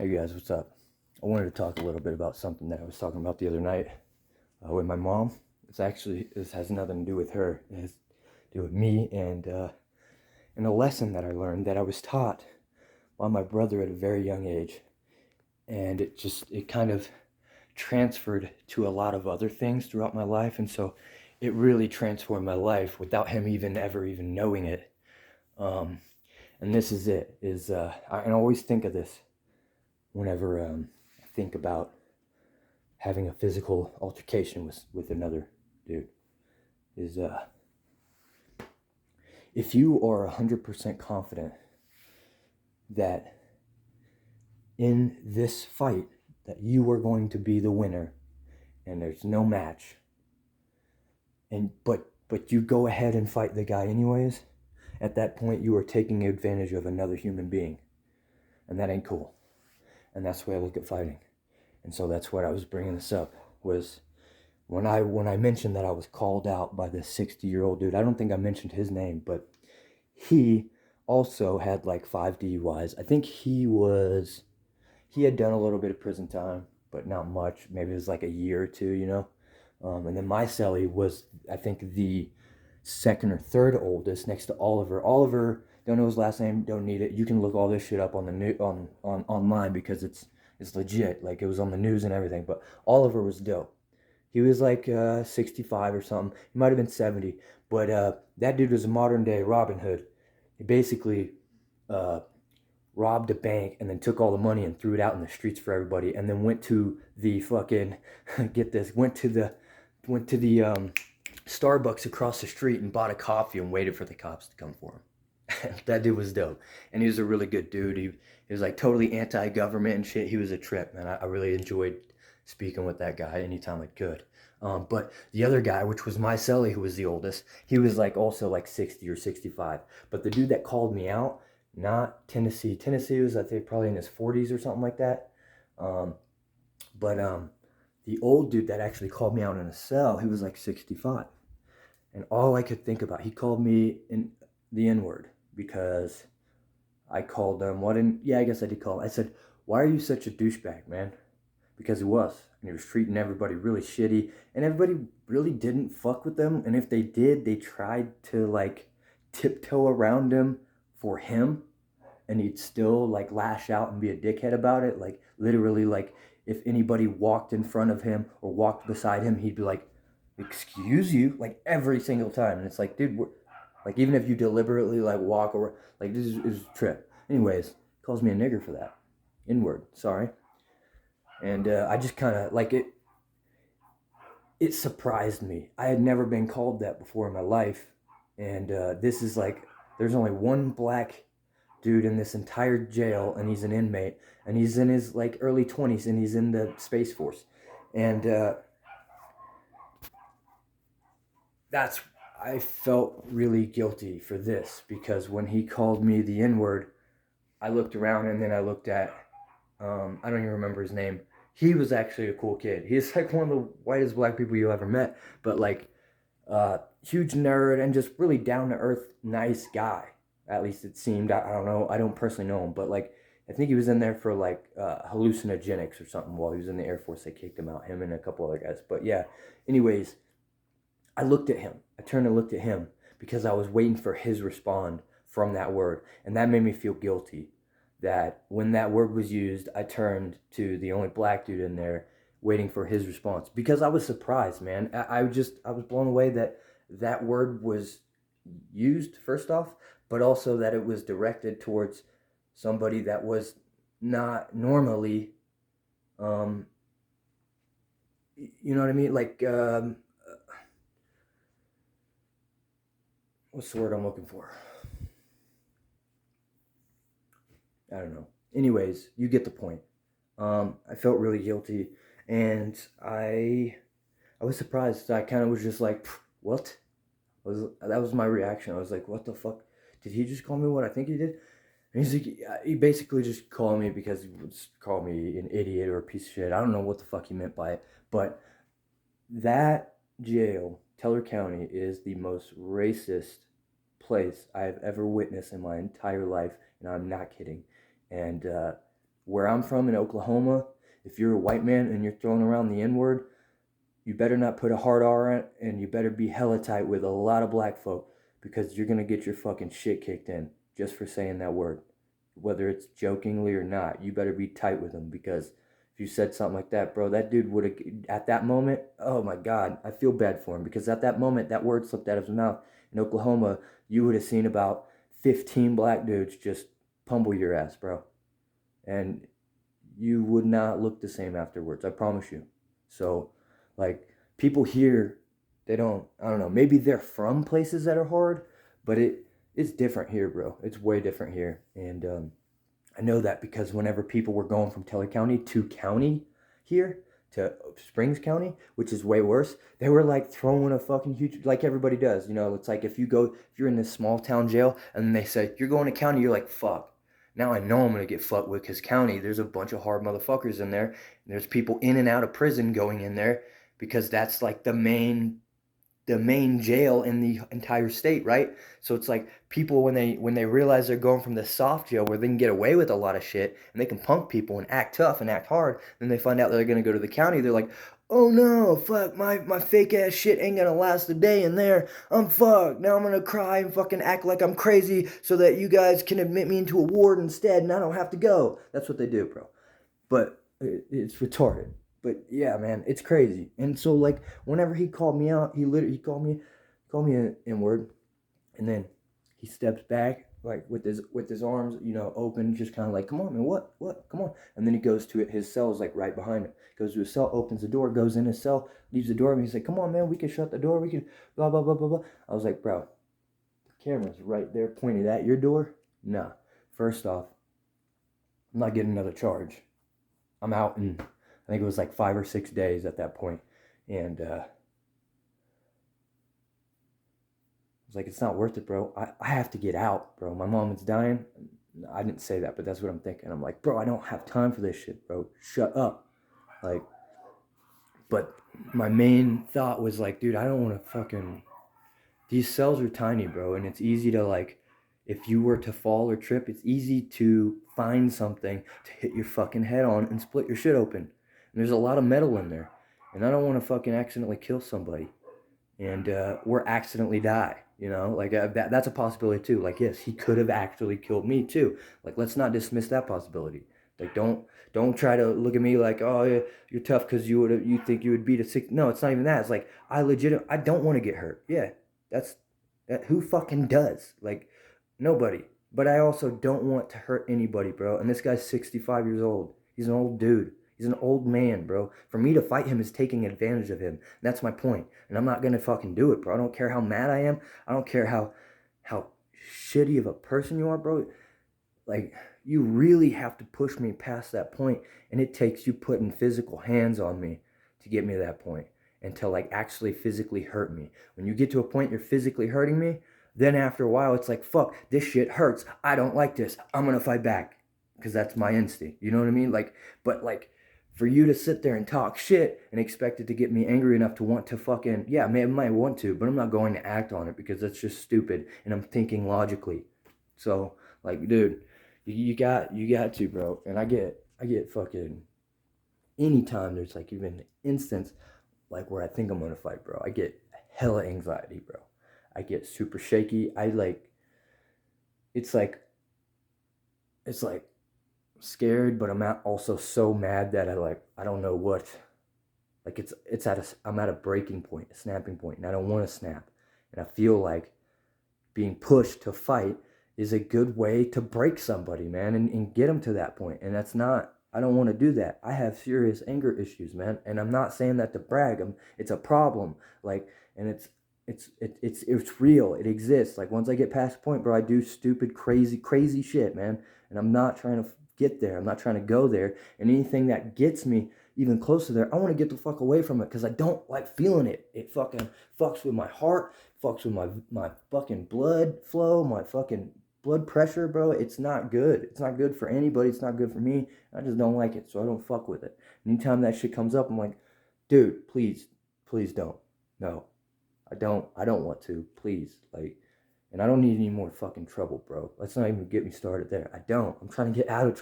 Hey guys, what's up? I wanted to talk a little bit about something that I was talking about the other night with my mom. This has nothing to do with her. It has to do with me and a lesson that I learned that I was taught by my brother at a very young age, and it kind of transferred to a lot of other things throughout my life, and so it really transformed my life without him even knowing it. Um, and this is it. I always think of this whenever I think about having a physical altercation with another dude is if you are 100% confident that in this fight that you are going to be the winner and there's no match, and but you go ahead and fight the guy anyways, at that point you are taking advantage of another human being, and that ain't cool. And that's the way I look at fighting. And so that's what I was bringing this up was when I mentioned that I was called out by this 60-year-old dude. I don't think I mentioned his name, but he also had like 5 DUIs. I think he had done a little bit of prison time, but not much. Maybe it was like a year or two. And then my cellie was, I think, the second or third oldest, next to Oliver. Oliver, don't know his last name, don't need it. You can look all this shit up on the new on online because it's legit. Like, it was on the news and everything. But Oliver was dope. He was like 65 or something. He might have been 70. But that dude was a modern day Robin Hood. He basically uh, robbed a bank and then took all the money and threw it out in the streets for everybody, and then went to the fucking get this, went to the Starbucks across the street and bought a coffee and waited for the cops to come for him. That dude was dope, and he was a really good dude. He was like totally anti-government and shit. He was a trip, man. I really enjoyed speaking with that guy anytime I could. But the other guy, which was my celly, who was the oldest, he was like also like 60 or 65. But the dude that called me out, not Tennessee. Tennessee was, I think, probably in his 40s or something like that. Um, but the old dude that actually called me out in a cell, he was like 65. And all I could think about, he called me in the N word because I called him. What? Yeah, I guess I did call him. I said, "Why are you such a douchebag, man?" Because he was, and he was treating everybody really shitty, and everybody really didn't fuck with them. And if they did, they tried to like tiptoe around him for him, and he'd still like lash out and be a dickhead about it. Like, literally, like, if anybody walked in front of him or walked beside him, he'd be like, "Excuse you," like every single time. And it's like, dude, like, even if you deliberately like walk or like, this is a trip. Anyways, calls me a nigger for that. Inward, sorry. And I just kind of like it. It surprised me. I had never been called that before in my life, and this is like, there's only one black dude in this entire jail, and he's an inmate, and he's in his like early 20s, and he's in the Space Force, and that's I felt really guilty for this because when he called me the N word, I looked around and then I looked at I don't even remember his name. He was actually a cool kid. He's like one of the whitest black people you ever met, but like huge nerd and just really down to earth, nice guy. At least it seemed. I don't know. I don't personally know him, but like I think he was in there for like hallucinogenics or something while he was in the Air Force. They kicked him out, him and a couple other guys. But yeah, anyways, I looked at him. I turned and looked at him because I was waiting for his respond from that word, and that made me feel guilty. That when that word was used, I turned to the only black dude in there, waiting for his response because I was surprised, man. I was blown away that that word was used first off, but also that it was directed towards somebody that was not normally, um, you know what I mean? Like, what's the word I'm looking for? I don't know. Anyways, you get the point. I felt really guilty, and I was surprised. I kind of was just like, "What?" That was my reaction. I was like, "What the fuck? Did he just call me what I think he did?" And he's like, he basically just called me because he would call me an idiot or a piece of shit. I don't know what the fuck he meant by it, but that jail, Teller County, is the most racist place I have ever witnessed in my entire life, and I'm not kidding. And Where I'm from in Oklahoma, if you're a white man and you're throwing around the N-word, you better not put a hard R on it, and you better be hella tight with a lot of black folk, because you're gonna get your fucking shit kicked in just for saying that word. Whether it's jokingly or not, you better be tight with them, because if you said something like that, bro, that dude would have, at that moment, oh my God, I feel bad for him, because at that moment, that word slipped out of his mouth. In Oklahoma, you would have seen about 15 black dudes just pummel your ass, bro. And you would not look the same afterwards, I promise you. So, like, people here, they don't, I don't know, maybe they're from places that are hard, but it's different here, bro. It's way different here. And I know that because whenever people were going from Teller County to county here, to Springs County, which is way worse, they were like throwing a fucking huge, like everybody does, you know. It's like if you're in this small town jail and they say you're going to county, you're like, fuck, now I know I'm gonna get fucked with, because county, there's a bunch of hard motherfuckers in there. There's people in and out of prison going in there, because that's like the main jail in the entire state, right? So it's like people, when they realize they're going from the soft jail where they can get away with a lot of shit and they can punk people and act tough and act hard, then they find out they're gonna go to the county. They're like, oh no, fuck, my fake ass shit ain't gonna last a day in there. I'm fucked. Now I'm gonna cry and fucking act like I'm crazy so that you guys can admit me into a ward instead and I don't have to go. That's what they do, bro. But it's retarded. But yeah, man, it's crazy. And so like whenever he called me out, he called me an N-word, and then he steps back like with his arms, open, just kind of like, come on, man, what, come on. And then he goes to it. His cell is like right behind him. Goes to his cell, opens the door, goes in his cell, leaves the door, and he's like, come on, man, we can shut the door, we can blah blah blah blah blah. I was like, bro, the camera's right there pointed at your door. Nah, first off, I'm not getting another charge. I'm out in, I think it was like 5 or 6 days at that point. And I was like, it's not worth it, bro. I have to get out, bro. My mom is dying. I didn't say that, but that's what I'm thinking. I'm like, bro, I don't have time for this shit, bro. Shut up. Like, but my main thought was like, dude, I don't want to fucking, these cells are tiny, bro. And it's easy to like, if you were to fall or trip, it's easy to find something to hit your fucking head on and split your shit open. And there's a lot of metal in there. And I don't want to fucking accidentally kill somebody. And or accidentally die, like that's a possibility too. Like, yes, he could have actually killed me too. Like, let's not dismiss that possibility. Like, don't try to look at me like, oh yeah, you're tough because you think you would beat a six. No, it's not even that. It's like, I don't want to get hurt. Yeah, that who fucking does? Like, nobody. But I also don't want to hurt anybody, bro. And this guy's 65 years old. He's an old dude. He's an old man, bro. For me to fight him is taking advantage of him. And that's my point. And I'm not gonna fucking do it, bro. I don't care how mad I am. I don't care how shitty of a person you are, bro. Like, you really have to push me past that point, and it takes you putting physical hands on me to get me to that point, and to like actually physically hurt me. When you get to a point you're physically hurting me, then after a while it's like, fuck, this shit hurts. I don't like this. I'm gonna fight back, because that's my instinct. You know what I mean? Like, but like, for you to sit there and talk shit and expect it to get me angry enough to want to fucking, yeah, I might want to, but I'm not going to act on it, because that's just stupid, and I'm thinking logically. So like, dude, you got to, bro. And I get fucking, anytime there's like even an instance like where I think I'm gonna fight, bro, I get hella anxiety, bro. I get super shaky. It's like it's like scared, but I'm also so mad that I don't know what. Like, I'm at a breaking point, a snapping point, and I don't want to snap. And I feel like being pushed to fight is a good way to break somebody, man, and get them to that point. And that's not, I don't want to do that. I have serious anger issues, man. And I'm not saying that to brag. It's a problem. Like, and it's real. It exists. Like, once I get past the point, bro, I do stupid, crazy shit, man. And I'm not trying to get there. I'm not trying to go there. And anything that gets me even closer there, I want to get the fuck away from it, because I don't like feeling it. It fucking fucks with my heart, fucks with my fucking blood flow, my fucking blood pressure, bro. It's not good. It's not good for anybody. It's not good for me. I just don't like it, so I don't fuck with it. Anytime that shit comes up, I'm like, dude, please don't. No, I don't want to. Please, like, and I don't need any more fucking trouble, bro. Let's not even get me started there. I don't. I'm trying to get out of trouble.